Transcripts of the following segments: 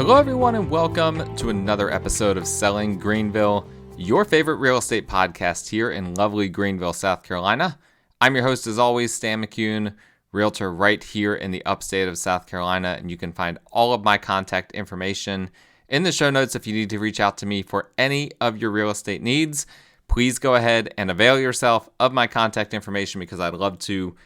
Hello everyone and welcome to another episode of Selling Greenville, your favorite real estate podcast here in lovely Greenville, South Carolina. I'm your host as always, Stan McCune, realtor right here in the upstate of South Carolina, and you can find all of my contact information in the show notes if you need to reach out to me for any of your real estate needs. Please go ahead and avail yourself of my contact information because I'd love to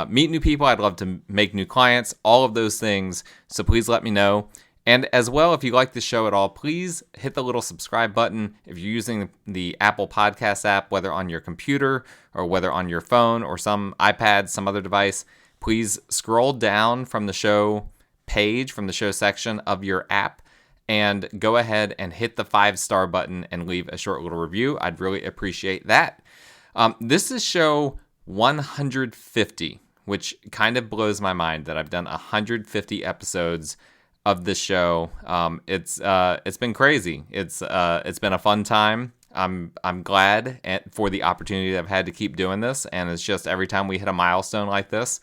meet new people. I'd love to make new clients, all of those things. So please let me know. And as well, if you like the show at all, please hit the little subscribe button. If you're using the Apple Podcast app, whether on your computer or whether on your phone or some iPad, some other device, please scroll down from the show page, from the show section of your app, and go ahead and hit the 5-star button and leave a short little review. I'd really appreciate that. This is show 150, which kind of blows my mind that I've done 150 episodes of this show. It's been crazy. It's been a fun time. I'm glad for the opportunity that I've had to keep doing this, and it's just every time we hit a milestone like this,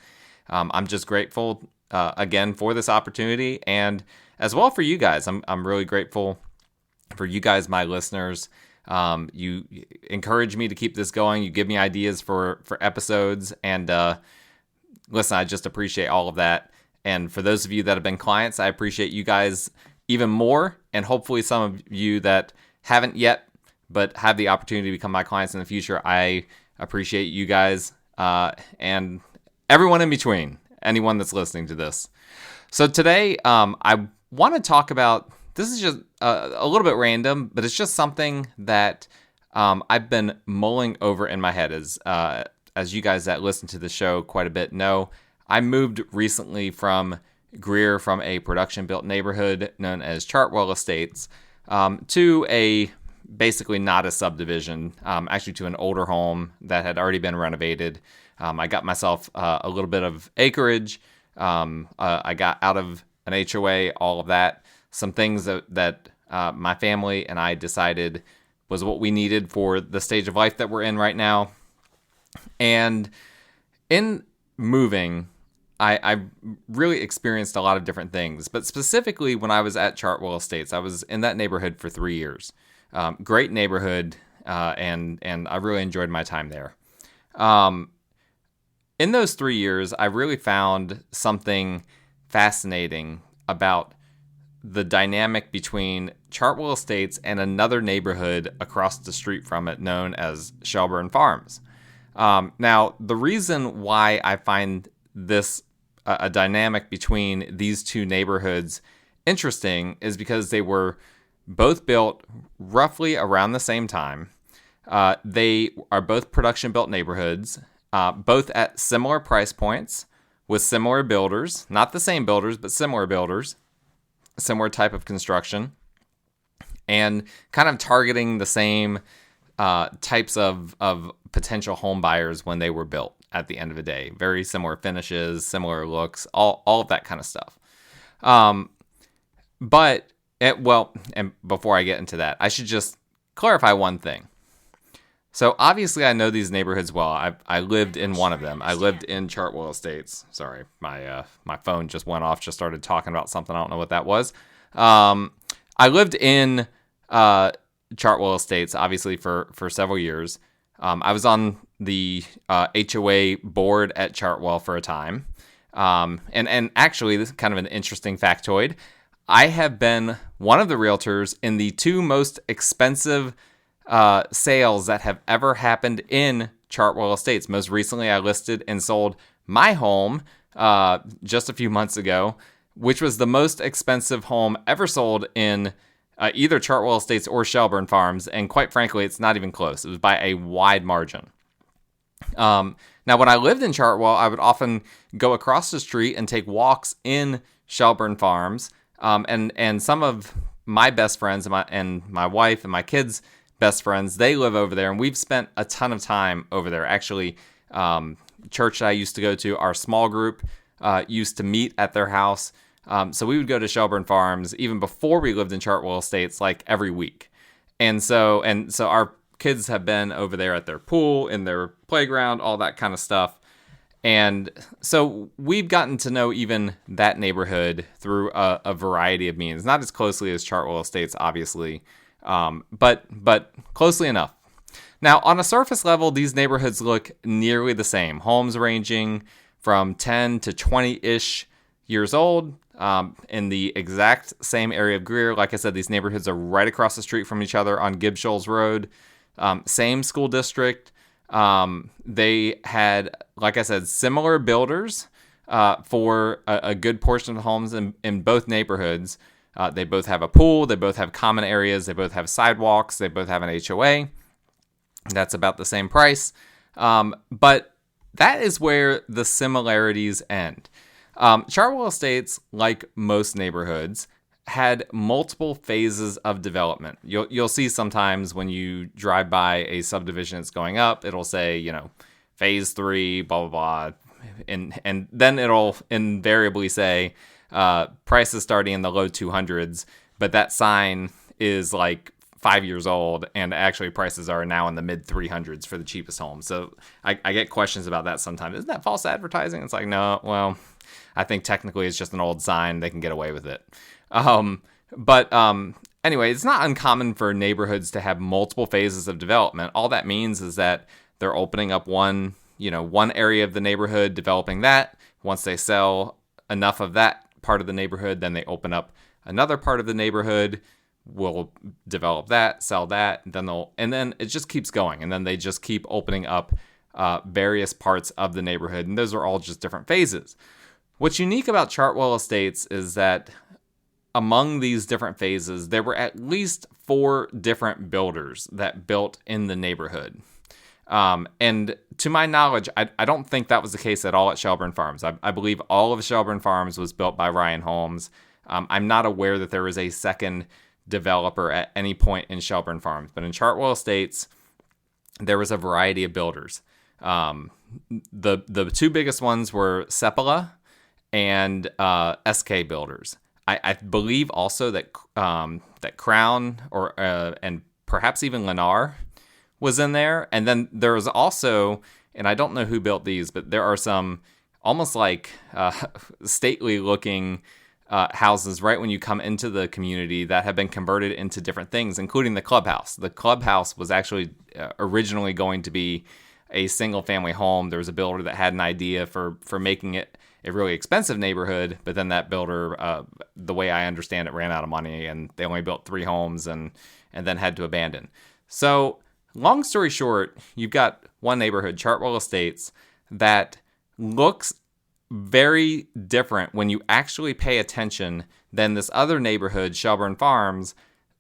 I'm just grateful again for this opportunity, and as well for you guys. I'm really grateful for you guys, my listeners. You encourage me to keep this going. You give me ideas for episodes, and listen, I just appreciate all of that. And for those of you that have been clients, I appreciate you guys even more. And hopefully some of you that haven't yet, but have the opportunity to become my clients in the future, I appreciate you guys and everyone in between, anyone that's listening to this. So today, I want to talk about, this is just a little bit random, but it's just something that I've been mulling over in my head. As you guys that listen to the show quite a bit know, I moved recently from Greer, from a production-built neighborhood known as Chartwell Estates, to a basically not a subdivision, actually to an older home that had already been renovated. I got myself a little bit of acreage. I got out of an HOA, all of that. Some things that my family and I decided was what we needed for the stage of life that we're in right now. And in moving, I really experienced a lot of different things, but specifically when I was at Chartwell Estates, I was in that neighborhood for 3 years. Great neighborhood, and I really enjoyed my time there. In those 3 years, I really found something fascinating about the dynamic between Chartwell Estates and another neighborhood across the street from it known as Shelburne Farms. Now, the reason why I find this a dynamic between these two neighborhoods interesting is because they were both built roughly around the same time. They are both production-built neighborhoods, both at similar price points with similar builders, not the same builders, but similar builders, similar type of construction, and kind of targeting the same types of potential home buyers when they were built at the end of the day. Very similar finishes, similar looks, all of that kind of stuff. And before I get into that, I should just clarify one thing. So obviously I know these neighborhoods well. I lived in one of them. I lived in Chartwell Estates. Sorry, my phone just went off, just started talking about something. I don't know what that was. I lived in Chartwell Estates, obviously, for several years. I was on the HOA board at Chartwell for a time. And actually, this is kind of an interesting factoid. I have been one of the realtors in the 2 most expensive sales that have ever happened in Chartwell Estates. Most recently, I listed and sold my home just a few months ago, which was the most expensive home ever sold in either Chartwell Estates or Shelburne Farms, and quite frankly, it's not even close. It was by a wide margin. Now, when I lived in Chartwell, I would often go across the street and take walks in Shelburne Farms, and some of my best friends and my wife and my kids' best friends, they live over there, and we've spent a ton of time over there. Actually, church that I used to go to, our small group used to meet at their house. So we would go to Shelburne Farms even before we lived in Chartwell Estates, like every week. And so our kids have been over there at their pool, in their playground, all that kind of stuff. And so we've gotten to know even that neighborhood through a variety of means, not as closely as Chartwell Estates, obviously, but closely enough. Now, on a surface level, these neighborhoods look nearly the same. Homes ranging from 10 to 20-ish years old, in the exact same area of Greer. Like I said, these neighborhoods are right across the street from each other on Gibb Shoals Road. Same school district. They had, like I said, similar builders for a good portion of the homes in both neighborhoods. They both have a pool. They both have common areas. They both have sidewalks. They both have an HOA. That's about the same price. But that is where the similarities end. Chartwell Estates, like most neighborhoods, had multiple phases of development. You'll see sometimes when you drive by a subdivision that's going up, it'll say, phase 3, blah, blah, blah. And then it'll invariably say prices starting in the low 200s, but that sign is like 5 years old, and actually prices are now in the mid 300s for the cheapest home. So I get questions about that sometimes. Isn't that false advertising? It's like, no, well, I think technically it's just an old sign. They can get away with it. Anyway, it's not uncommon for neighborhoods to have multiple phases of development. All that means is that they're opening up one area of the neighborhood, developing that. Once they sell enough of that part of the neighborhood, then they open up another part of the neighborhood, will develop that, sell that, and then it just keeps going. And then they just keep opening up various parts of the neighborhood. And those are all just different phases. What's unique about Chartwell Estates is that among these different phases, there were at least 4 different builders that built in the neighborhood. And to my knowledge, I don't think that was the case at all at Shelburne Farms. I believe all of Shelburne Farms was built by Ryan Holmes. I'm not aware that there was a second developer at any point in Shelburne Farms, but in Chartwell Estates, there was a variety of builders. The 2 biggest ones were Seppala and SK Builders. I believe also that Crown and perhaps even Lennar was in there. And then there was also, and I don't know who built these, but there are some almost like stately looking houses right when you come into the community that have been converted into different things, including the clubhouse. The clubhouse was actually originally going to be a single family home. There was a builder that had an idea for making it a really expensive neighborhood, but then that builder, the way I understand it, ran out of money, and they only built 3 homes and then had to abandon. So long story short, you've got one neighborhood, Chartwell Estates, that looks very different when you actually pay attention than this other neighborhood, Shelburne Farms,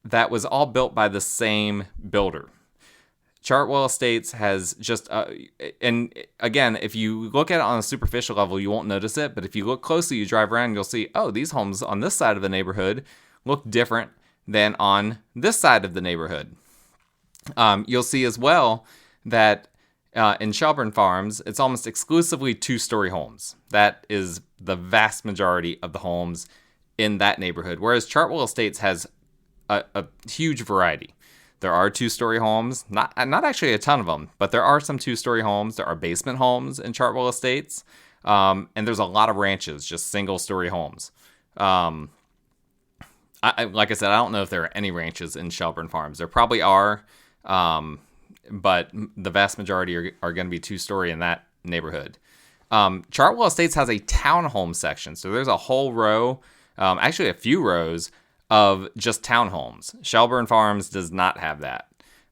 that was all built by the same builder. Chartwell Estates has just, and again, if you look at it on a superficial level, you won't notice it, but if you look closely, you drive around, you'll see, oh, these homes on this side of the neighborhood look different than on this side of the neighborhood. You'll see as well that in Shelburne Farms, it's almost exclusively 2-story homes. That is the vast majority of the homes in that neighborhood, whereas Chartwell Estates has a huge variety. There are 2-story homes, not actually a ton of them, but there are some 2-story homes. There are basement homes in Chartwell Estates, and there's a lot of ranches, just single-story homes. Like I said, I don't know if there are any ranches in Shelburne Farms. There probably are, but the vast majority are going to be 2-story in that neighborhood. Chartwell Estates has a townhome section, so there's a whole row, actually a few rows, of just townhomes. Shelburne Farms does not have that.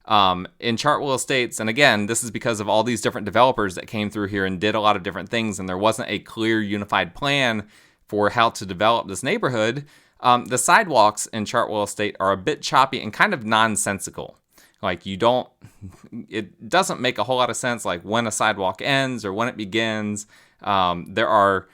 In Chartwell Estates, and again, this is because of all these different developers that came through here and did a lot of different things, and there wasn't a clear, unified plan for how to develop this neighborhood. The sidewalks in Chartwell Estate are a bit choppy and kind of nonsensical. Like it doesn't make a whole lot of sense, like when a sidewalk ends or when it begins. There are,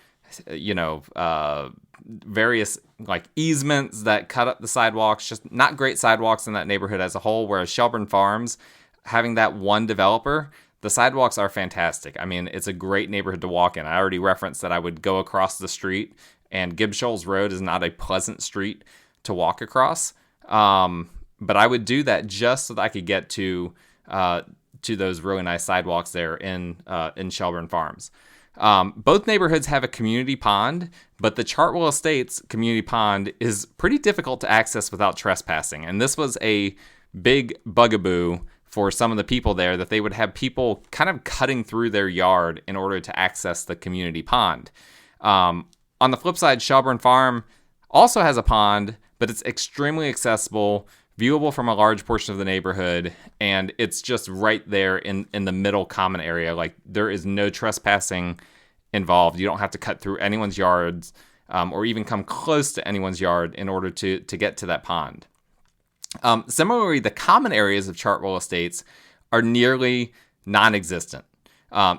various like easements that cut up the sidewalks, just not great sidewalks in that neighborhood as a whole, whereas Shelburne Farms, having that one developer, the sidewalks are fantastic. I mean, it's a great neighborhood to walk in. I already referenced that I would go across the street, and Gibb Shoals Road is not a pleasant street to walk across. But I would do that just so that I could get to those really nice sidewalks there in Shelburne Farms. Both neighborhoods have a community pond, but the Chartwell Estates community pond is pretty difficult to access without trespassing. And this was a big bugaboo for some of the people there, that they would have people kind of cutting through their yard in order to access the community pond. On the flip side, Shelburne Farm also has a pond, but it's extremely accessible, viewable from a large portion of the neighborhood, and it's just right there in the middle common area. Like, there is no trespassing involved. You don't have to cut through anyone's yards or even come close to anyone's yard in order to get to that pond. Similarly, the common areas of Chartwell Estates are nearly non-existent.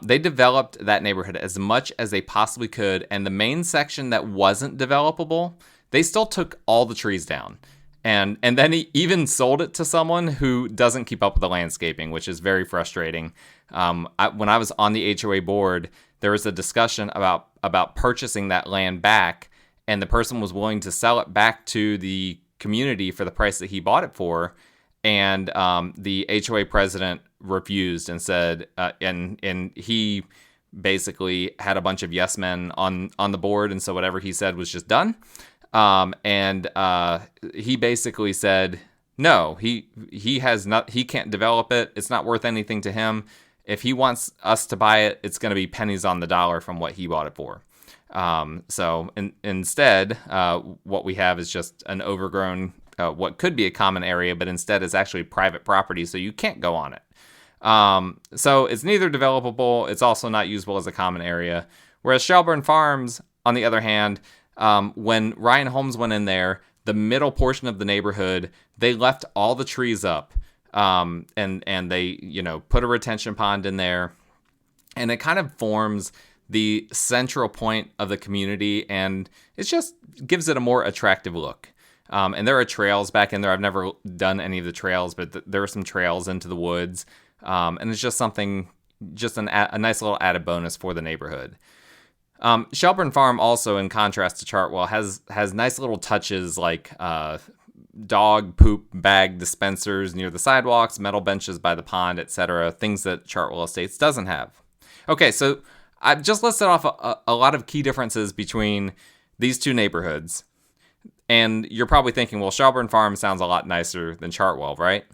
They developed that neighborhood as much as they possibly could, and the main section that wasn't developable, they still took all the trees down. And then he even sold it to someone who doesn't keep up with the landscaping, which is very frustrating. When I was on the HOA board, there was a discussion about purchasing that land back, and the person was willing to sell it back to the community for the price that he bought it for. And the HOA president refused and said, and he basically had a bunch of yes men on the board, and so whatever he said was just done. And he basically said, no, he can't develop it. It's not worth anything to him. If he wants us to buy it, it's going to be pennies on the dollar from what he bought it for. So instead, what we have is just an overgrown, what could be a common area, but instead is actually private property, so you can't go on it. So it's neither developable, it's also not usable as a common area. Whereas Shelburne Farms, on the other hand, when Ryan Holmes went in there, the middle portion of the neighborhood, they left all the trees up, and they, put a retention pond in there, and it kind of forms the central point of the community, and it just gives it a more attractive look. And there are trails back in there. I've never done any of the trails, but there are some trails into the woods, and it's just something, a nice little added bonus for the neighborhood. Shelburne Farm also, in contrast to Chartwell, has nice little touches like dog poop bag dispensers near the sidewalks, metal benches by the pond, etc. Things that Chartwell Estates doesn't have. Okay, so I've just listed off a lot of key differences between these two neighborhoods. And you're probably thinking, well, Shelburne Farm sounds a lot nicer than Chartwell, right?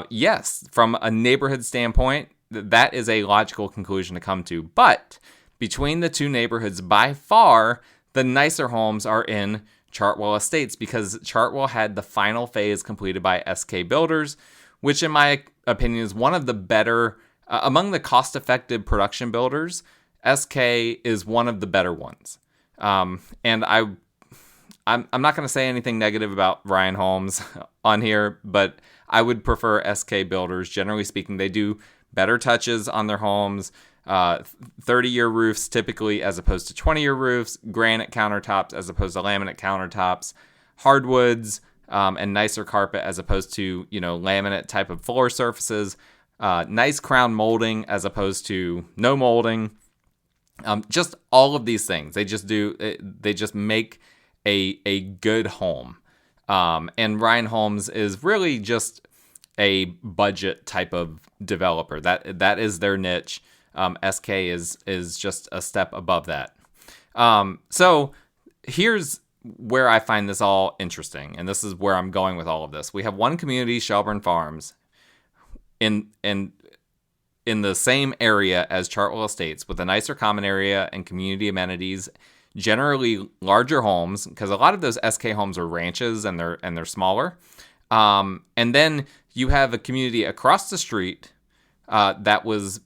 Yes, from a neighborhood standpoint, that is a logical conclusion to come to. But between the two neighborhoods, by far, the nicer homes are in Chartwell Estates, because Chartwell had the final phase completed by SK Builders, which in my opinion is one of the better, among the cost-effective production builders, SK is one of the better ones. And I'm not going to say anything negative about Ryan Holmes on here, but I would prefer SK Builders. Generally speaking, they do better touches on their homes. 30-year roofs typically as opposed to 20-year roofs, granite countertops as opposed to laminate countertops, hardwoods, and nicer carpet as opposed to, laminate type of floor surfaces, nice crown molding as opposed to no molding. Just all of these things. They just make a good home. And Ryan Holmes is really just a budget type of developer. That is their niche. SK is just a step above that. So here's where I find this all interesting, and this is where I'm going with all of this. We have one community, Shelburne Farms, in the same area as Chartwell Estates, with a nicer common area and community amenities, generally larger homes, because a lot of those SK homes are ranches and they're smaller. And then you have a community across the street that was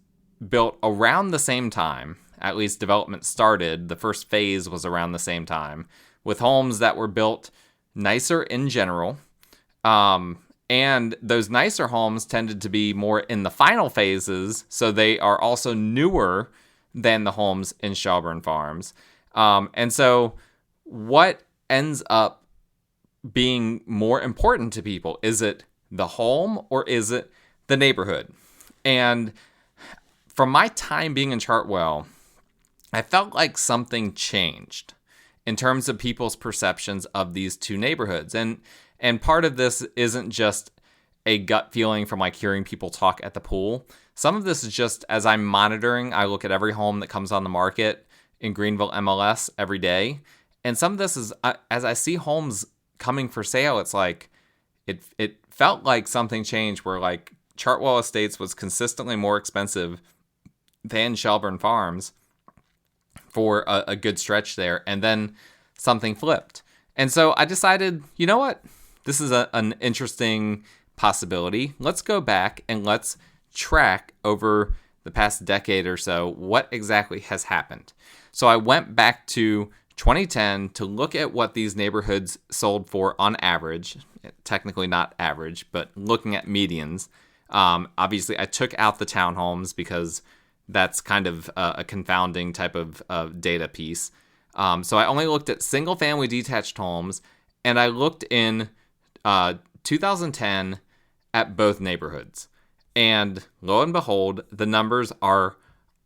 built around the same time. At least development started. The first phase was around the same time, with homes that were built nicer in general. And those nicer homes tended to be more in the final phases, so they are also newer than the homes in Shelburne Farms. And so what ends up being more important to people? Is it the home or is it the neighborhood? And from my time being in Chartwell, I felt like something changed in terms of people's perceptions of these two neighborhoods. And part of this isn't just a gut feeling from like hearing people talk at the pool. Some of this is just as I'm monitoring, I look at every home that comes on the market in Greenville MLS every day. And some of this is as I see homes coming for sale, it's like it felt like something changed where like Chartwell Estates was consistently more expensive than Shelburne Farms for a good stretch there. And then something flipped. And so I decided, you know what? This is an interesting possibility. Let's go back and let's track over the past decade or so what exactly has happened. So I went back to 2010 to look at what these neighborhoods sold for on average. Technically not average, but looking at medians. Obviously, I took out the townhomes because that's kind of a confounding type of data piece. So I only looked at single-family detached homes, and I looked in 2010 at both neighborhoods. And lo and behold, the numbers are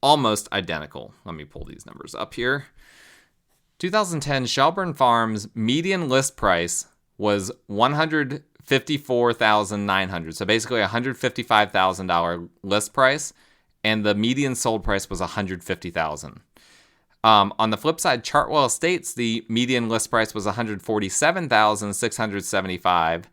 almost identical. Let me pull these numbers up here. 2010 Shelburne Farms median list price was $154,900. So basically $155,000 list price, and the median sold price was $150,000. On the flip side, Chartwell Estates, the median list price was $147,675,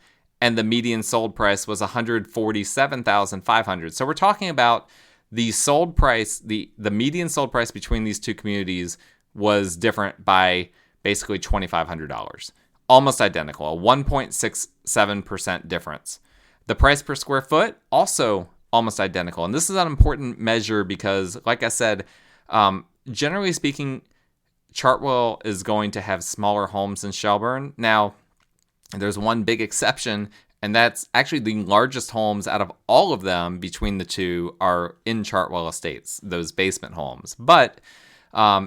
and the median sold price was $147,500. So we're talking about the sold price, the median sold price between these two communities was different by basically $2,500. Almost identical, a 1.67% difference. The price per square foot, also almost identical. And this is an important measure because, like I said, generally speaking, Chartwell is going to have smaller homes than Shelburne. Now, there's one big exception, and that's actually the largest homes out of all of them between the two are in Chartwell Estates, those basement homes. But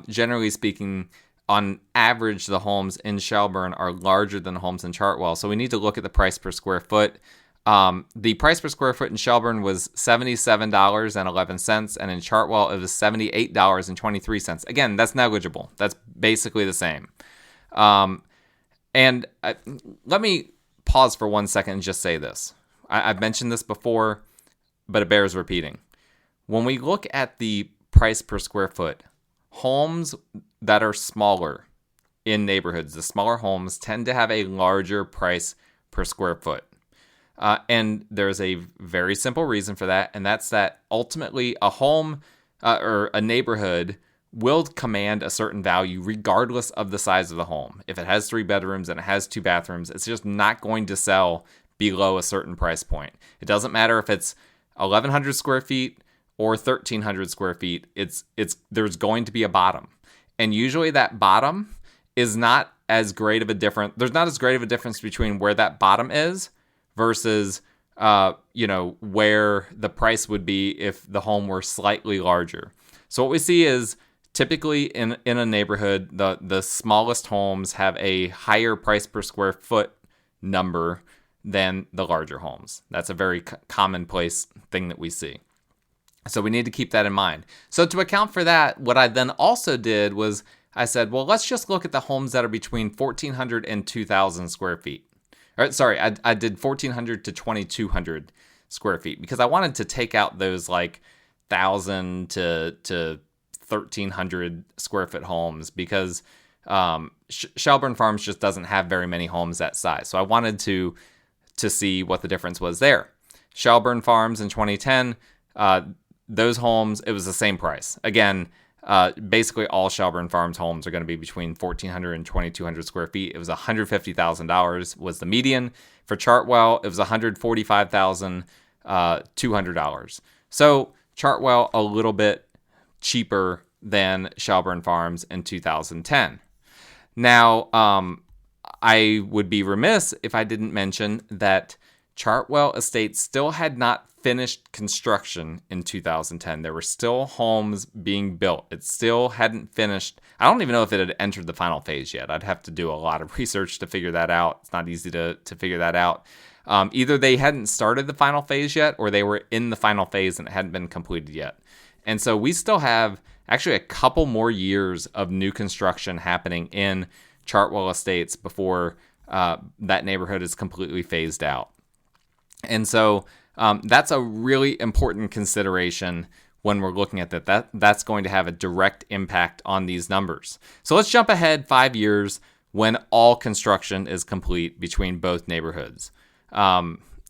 generally speaking, on average, the homes in Shelburne are larger than the homes in Chartwell. So we need to look at the price per square foot. The price per square foot in Shelburne was $77.11, and in Chartwell it was $78.23. Again, that's negligible. That's basically the same. And let me pause for 1 second and just say this. I've mentioned this before, but it bears repeating. When we look at the price per square foot, homes that are smaller in neighborhoods, the smaller homes tend to have a larger price per square foot. And there's a very simple reason for that, and that's that ultimately a home or a neighborhood will command a certain value regardless of the size of the home. If it has 3 bedrooms and it has 2 bathrooms, it's just not going to sell below a certain price point. It doesn't matter if it's 1,100 square feet or 1,300 square feet. There's going to be a bottom. And usually that bottom is not as great of a difference. There's not as great of a difference between where that bottom is versus where the price would be if the home were slightly larger. So what we see is typically in a neighborhood, the smallest homes have a higher price per square foot number than the larger homes. That's a very commonplace thing that we see. So we need to keep that in mind. So to account for that, what I then also did was I said, well, let's just look at the homes that are between 1,400 and 2,000 square feet. I did 1,400 to 2,200 square feet because I wanted to take out those like 1,000 to 1,300 square foot homes because Shelburne Farms just doesn't have very many homes that size. So I wanted to see what the difference was there. Shelburne Farms in 2010, those homes, it was the same price. Again, basically all Shelburne Farms homes are going to be between 1,400 and 2,200 square feet. It was $150,000 was the median. For Chartwell, it was $145,200. So Chartwell a little bit cheaper than Shelburne Farms in 2010. Now, I would be remiss if I didn't mention that Chartwell Estates still had not finished construction in 2010. There were still homes being built. It still hadn't finished. I don't even know if it had entered the final phase yet. I'd have to do a lot of research to figure that out. It's not easy to figure that out. Either they hadn't started the final phase yet, or they were in the final phase and it hadn't been completed yet. And so we still have actually a couple more years of new construction happening in Chartwell Estates before that neighborhood is completely phased out. And so that's a really important consideration when we're looking at that. That's going to have a direct impact on these numbers. So let's jump ahead 5 years when all construction is complete between both neighborhoods.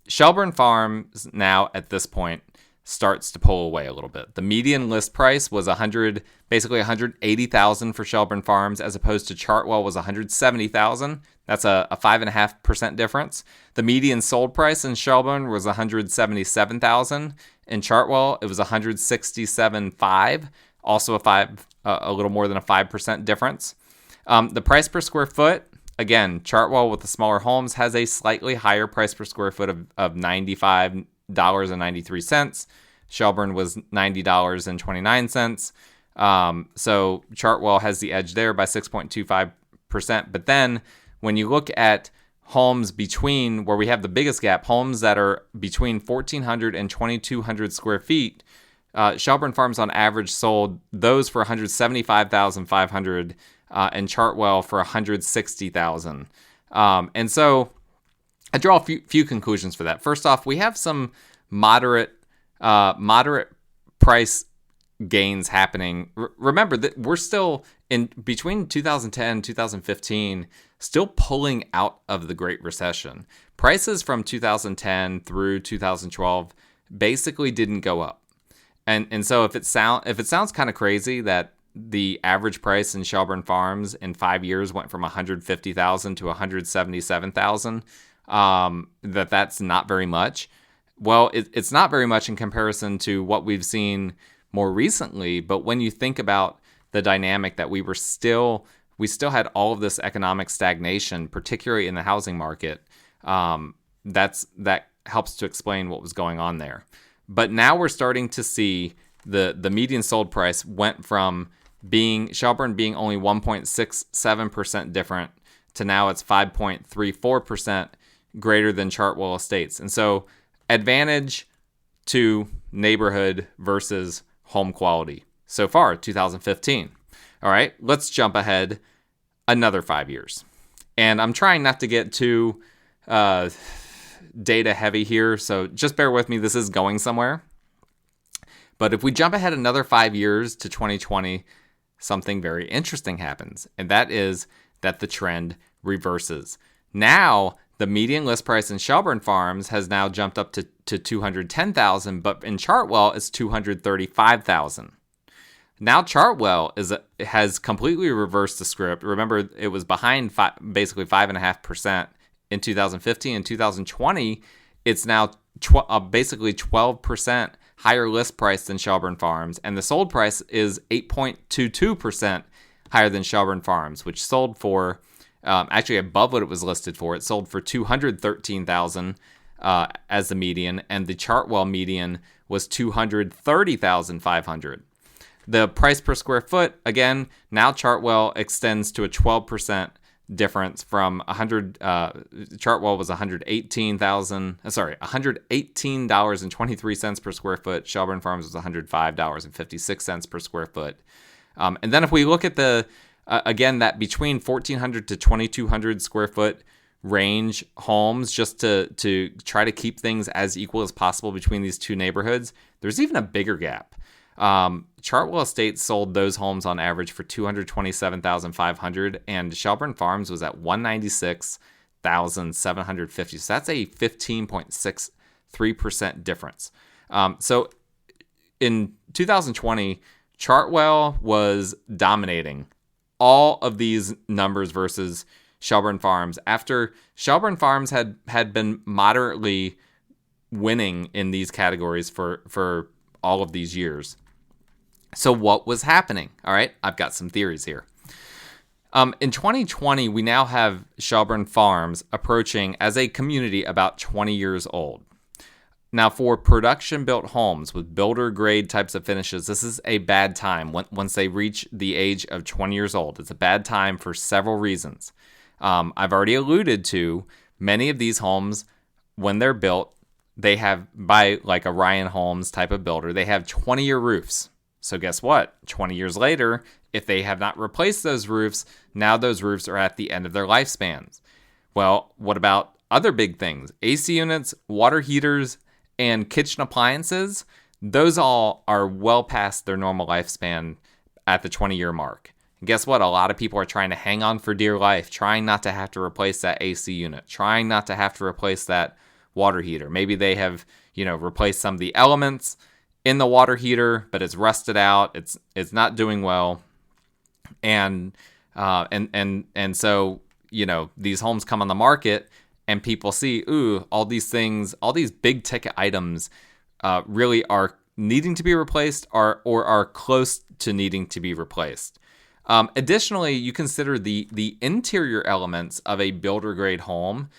Shelburne Farms now at this point starts to pull away a little bit. The median list price was basically $180,000 for Shelburne Farms, as opposed to Chartwell was $170,000. That's a 5.5% difference. The median sold price in Shelburne was $177,000. In Chartwell, it was $167,500, also a little more than a 5% difference. The price per square foot, again, Chartwell with the smaller homes has a slightly higher price per square foot of $95.93. Shelburne was $90.29. So Chartwell has the edge there by 6.25%. But then when you look at homes between, where we have the biggest gap, homes that are between 1,400 and 2,200 square feet, Shelburne Farms on average sold those for $175,500 and Chartwell for $160,000. And so I draw a few conclusions for that. First off, we have some moderate price gains happening. Remember that we're still in between 2010 and 2015, still pulling out of the Great Recession. Prices from 2010 through 2012 basically didn't go up. And so if it sounds kind of crazy that the average price in Shelburne Farms in 5 years went from $150,000 to $177,000, that's not very much. Well, it's not very much in comparison to what we've seen more recently. But when you think about the dynamic that we still had all of this economic stagnation, particularly in the housing market, that helps to explain what was going on there. But now we're starting to see the median sold price went from Shelburne being only 1.67% different to now it's 5.34% greater than Chartwell Estates. And so advantage to neighborhood versus home quality so far, 2015. All right, let's jump ahead another 5 years. And I'm trying not to get too data heavy here, so just bear with me. This is going somewhere. But if we jump ahead another 5 years to 2020, something very interesting happens, and that is that the trend reverses. Now, the median list price in Shelburne Farms has now jumped up to $210,000, but in Chartwell it's $235,000. Now Chartwell has completely reversed the script. Remember, it was behind basically 5.5% in 2015. In 2020, it's now basically 12% higher list price than Shelburne Farms, and the sold price is 8.22% higher than Shelburne Farms, which sold for actually above what it was listed for. It sold for $213,000 as the median, and the Chartwell median was $230,500. The price per square foot, again, now Chartwell extends to a 12% difference from Chartwell was $118.23 per square foot. Shelburne Farms was $105.56 per square foot. And then if we look at again, that between 1,400 to 2,200 square foot range homes, just to try to keep things as equal as possible between these two neighborhoods, there's even a bigger gap. Chartwell Estates sold those homes on average for $227,500, and Shelburne Farms was at $196,750. So that's a 15.63% difference. So in 2020, Chartwell was dominating all of these numbers versus Shelburne Farms, after Shelburne Farms had been moderately winning in these categories for all of these years. So what was happening? All right, I've got some theories here. In 2020, we now have Shelburne Farms approaching, as a community, about 20 years old. Now, for production-built homes with builder-grade types of finishes, this is a bad time. Once they reach the age of 20 years old, it's a bad time for several reasons. I've already alluded to many of these homes, when they're built, they have, by like a Ryan Homes type of builder, they have 20-year roofs. So guess what? 20 years later, if they have not replaced those roofs, now those roofs are at the end of their lifespans. Well, what about other big things, AC units, water heaters, and kitchen appliances, those all are well past their normal lifespan at the 20-year mark. And guess what? A lot of people are trying to hang on for dear life, trying not to have to replace that AC unit, trying not to have to replace that water heater. Maybe they have, replaced some of the elements in the water heater, but it's rusted out. It's not doing well. And so, these homes come on the market and people see, all these things, all these big ticket items really are needing to be replaced or are close to needing to be replaced. Additionally, you consider the interior elements of a builder grade home.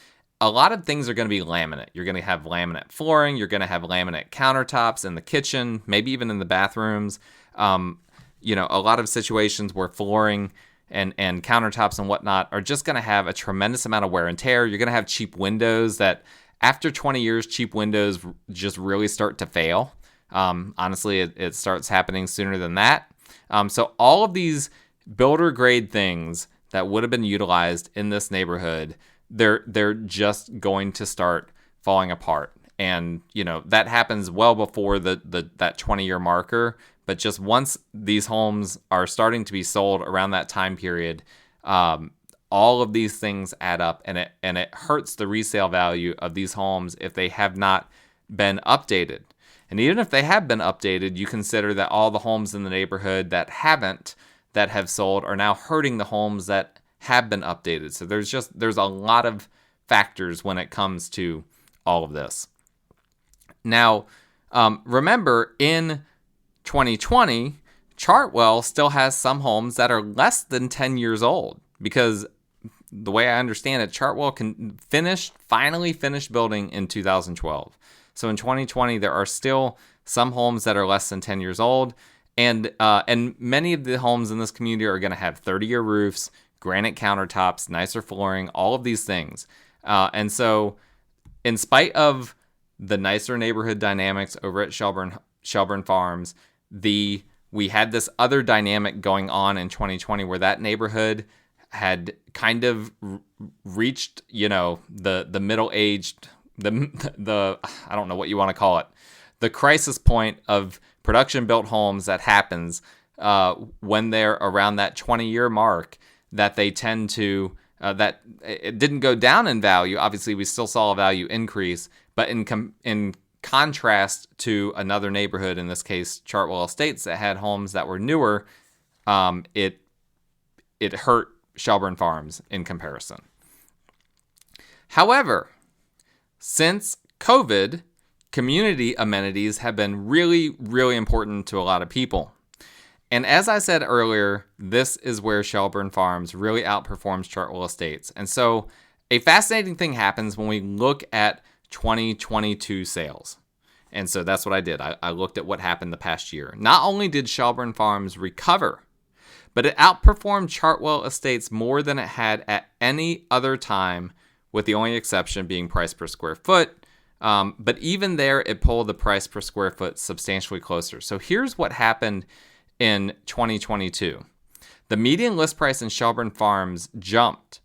A lot of things are going to be laminate. You're going to have laminate flooring. You're going to have laminate countertops in the kitchen, maybe even in the bathrooms. A lot of situations where flooring and countertops and whatnot are just going to have a tremendous amount of wear and tear. You're going to have cheap windows that after 20 years, cheap windows just really start to fail. Honestly, it starts happening sooner than that. So all of these builder grade things that would have been utilized in this neighborhood, they're just going to start falling apart. And, that happens well before that 20-year marker. But just once these homes are starting to be sold around that time period, all of these things add up, and it hurts the resale value of these homes if they have not been updated. And even if they have been updated, you consider that all the homes in the neighborhood that have sold are now hurting the homes that have been updated. So there's a lot of factors when it comes to all of this. Now, remember in 2020, Chartwell still has some homes that are less than 10 years old, because the way I understand it, Chartwell finally finished building in 2012. So in 2020, there are still some homes that are less than 10 years old, and many of the homes in this community are going to have 30-year roofs, granite countertops, nicer flooring, all of these things. And so in spite of the nicer neighborhood dynamics over at Shelburne Farms, we had this other dynamic going on in 2020 where that neighborhood had kind of reached, the middle-aged, the I don't know what you want to call it, the crisis point of production-built homes that happens when they're around that 20-year mark, that they tend to, that it didn't go down in value. Obviously, we still saw a value increase, but in contrast to another neighborhood, in this case, Chartwell Estates, that had homes that were newer, it hurt Shelburne Farms in comparison. However, since COVID, community amenities have been really, really important to a lot of people. And as I said earlier, this is where Shelburne Farms really outperforms Chartwell Estates. And so a fascinating thing happens when we look at 2022 sales. And so that's what I did. I looked at what happened the past year. Not only did Shelburne Farms recover, but it outperformed Chartwell Estates more than it had at any other time, with the only exception being price per square foot. But even there, it pulled the price per square foot substantially closer. So here's what happened in 2022. The median list price in Shelburne Farms jumped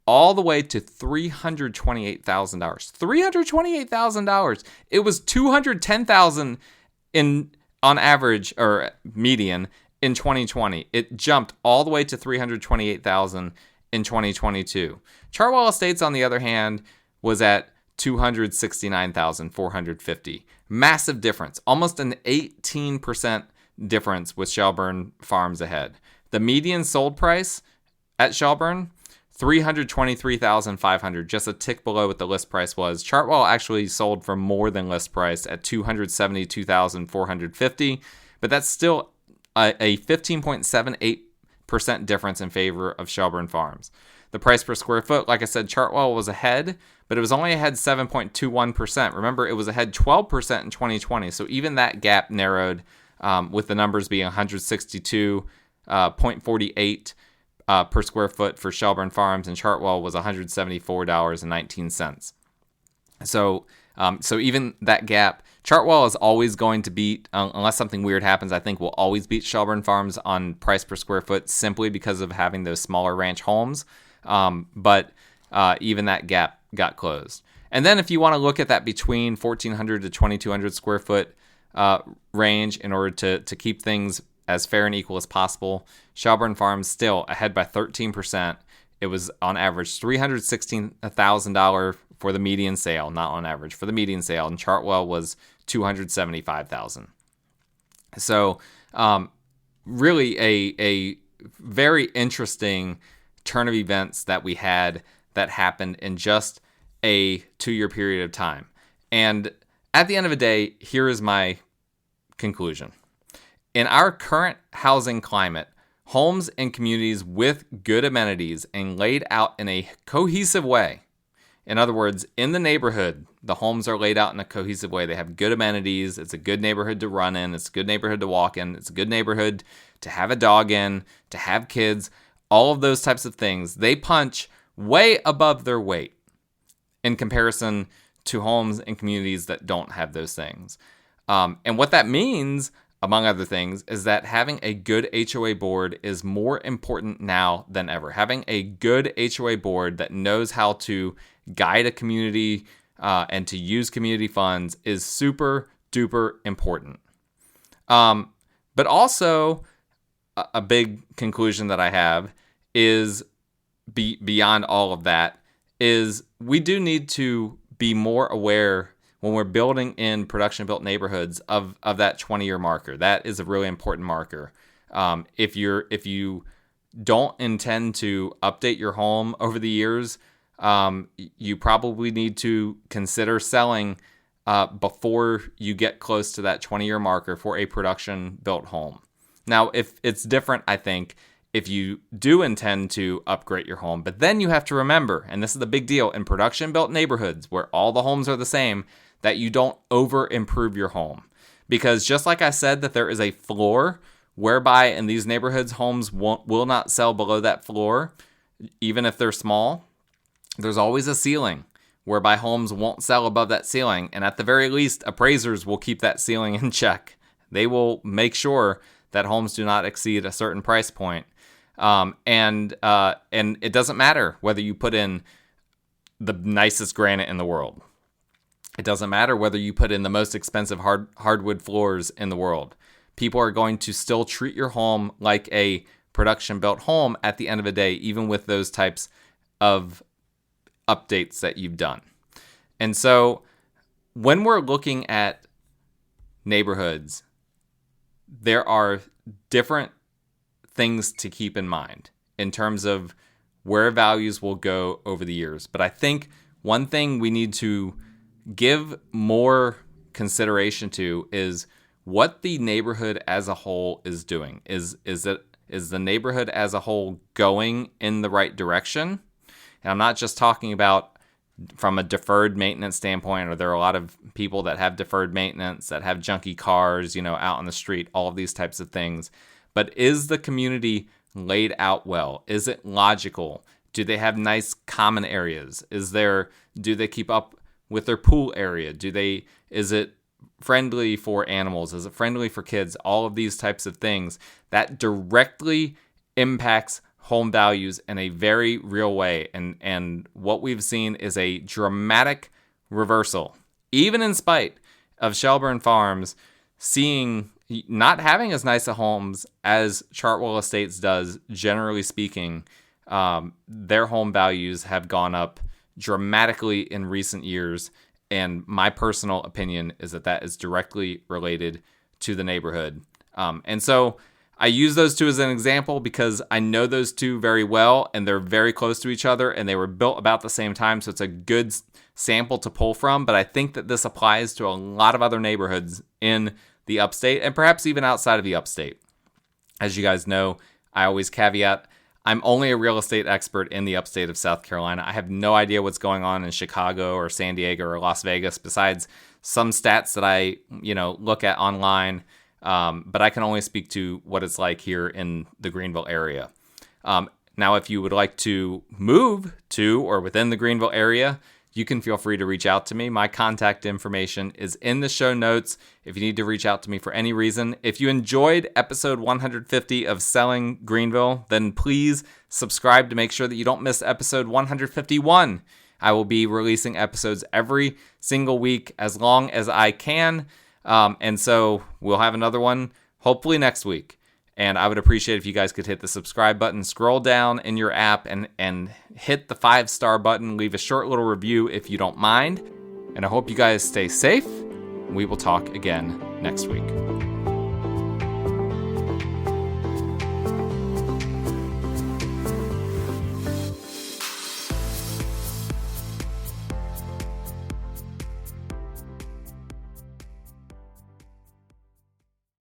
all the way to $328,000. $328,000. It was $210,000 on average, or median, in 2020. It jumped all the way to $328,000 in 2022. Chartwell Estates, on the other hand, was at $269,450. Massive difference, almost an 18% difference with Shelburne Farms ahead. The median sold price at Shelburne, $323,500, just a tick below what the list price was. Chartwell actually sold for more than list price at $272,450, but that's still a 15.78% difference in favor of Shelburne Farms. The price per square foot, like I said, Chartwell was ahead, but it was only ahead 7.21%. Remember, it was ahead 12% in 2020, so even that gap narrowed, with the numbers being 162.48 per square foot for Shelburne Farms, and Chartwell was $174.19. So even that gap, Chartwell is always going to beat, unless something weird happens, I think will always beat Shelburne Farms on price per square foot, simply because of having those smaller ranch homes. But even that gap got closed. And then if you want to look at that between 1,400 to 2,200 square foot range in order to keep things as fair and equal as possible, Shelburne Farms still ahead by 13%. It was on average $316,000 for the median sale, not on average, for the median sale, and Chartwell was $275,000. So really a very interesting turn of events that we had that happened in just a 2-year period of time. And at the end of the day, here is my conclusion. In our current housing climate, homes and communities with good amenities and laid out in a cohesive way. In other words, in the neighborhood, the homes are laid out in a cohesive way. They have good amenities. It's a good neighborhood to run in. It's a good neighborhood to walk in. It's a good neighborhood to have a dog in, to have kids, all of those types of things. They punch way above their weight in comparison to homes and communities that don't have those things. And what that means, among other things, is that having a good HOA board is more important now than ever. Having a good HOA board that knows how to guide a community and to use community funds is super duper important. But also, a big conclusion that I have is beyond all of that is we do need to be more aware when we're building in production-built neighborhoods of that 20-year marker. That is a really important marker. If you don't intend to update your home over the years, you probably need to consider selling before you get close to that 20-year marker for a production-built home. Now, if it's different, I think, if you do intend to upgrade your home, but then you have to remember, and this is the big deal, in production-built neighborhoods where all the homes are the same, that you don't over-improve your home. Because just like I said that there is a floor whereby in these neighborhoods homes will not sell below that floor, even if they're small, there's always a ceiling whereby homes won't sell above that ceiling. And at the very least, appraisers will keep that ceiling in check. They will make sure that homes do not exceed a certain price point. And it doesn't matter whether you put in the nicest granite in the world. It doesn't matter whether you put in the most expensive hardwood floors in the world. People are going to still treat your home like a production-built home at the end of the day, even with those types of updates that you've done. And so when we're looking at neighborhoods, there are different things to keep in mind in terms of where values will go over the years. But I think one thing we need to give more consideration to is what the neighborhood as a whole is doing. Is the neighborhood as a whole going in the right direction? And I'm not just talking about from a deferred maintenance standpoint, or there are a lot of people that have deferred maintenance, that have junky cars, out on the street, all of these types of things. But is the community laid out well? Is it logical? Do they have nice common areas? Do they keep up with their pool area? Is it friendly for animals? Is it friendly for kids? All of these types of things that directly impacts home values in a very real way. And what we've seen is a dramatic reversal, even in spite of Shelburne Farms not having as nice a homes as Chartwell Estates does, generally speaking. Their home values have gone up dramatically in recent years, and my personal opinion is that is directly related to the neighborhood. And so I use those two as an example because I know those two very well, and they're very close to each other, and they were built about the same time, so it's a good sample to pull from. But I think that this applies to a lot of other neighborhoods in the upstate, and perhaps even outside of the upstate. As you guys know, I always caveat, I'm only a real estate expert in the upstate of South Carolina. I have no idea what's going on in Chicago or San Diego or Las Vegas, besides some stats that I, look at online. But I can only speak to what it's like here in the Greenville area. Now, if you would like to move to or within the Greenville area, you can feel free to reach out to me. My contact information is in the show notes if you need to reach out to me for any reason. If you enjoyed episode 150 of Selling Greenville, then please subscribe to make sure that you don't miss episode 151. I will be releasing episodes every single week as long as I can. And so we'll have another one hopefully next week. And I would appreciate if you guys could hit the subscribe button, scroll down in your app and hit the 5-star button. Leave a short little review if you don't mind. And I hope you guys stay safe. We will talk again next week.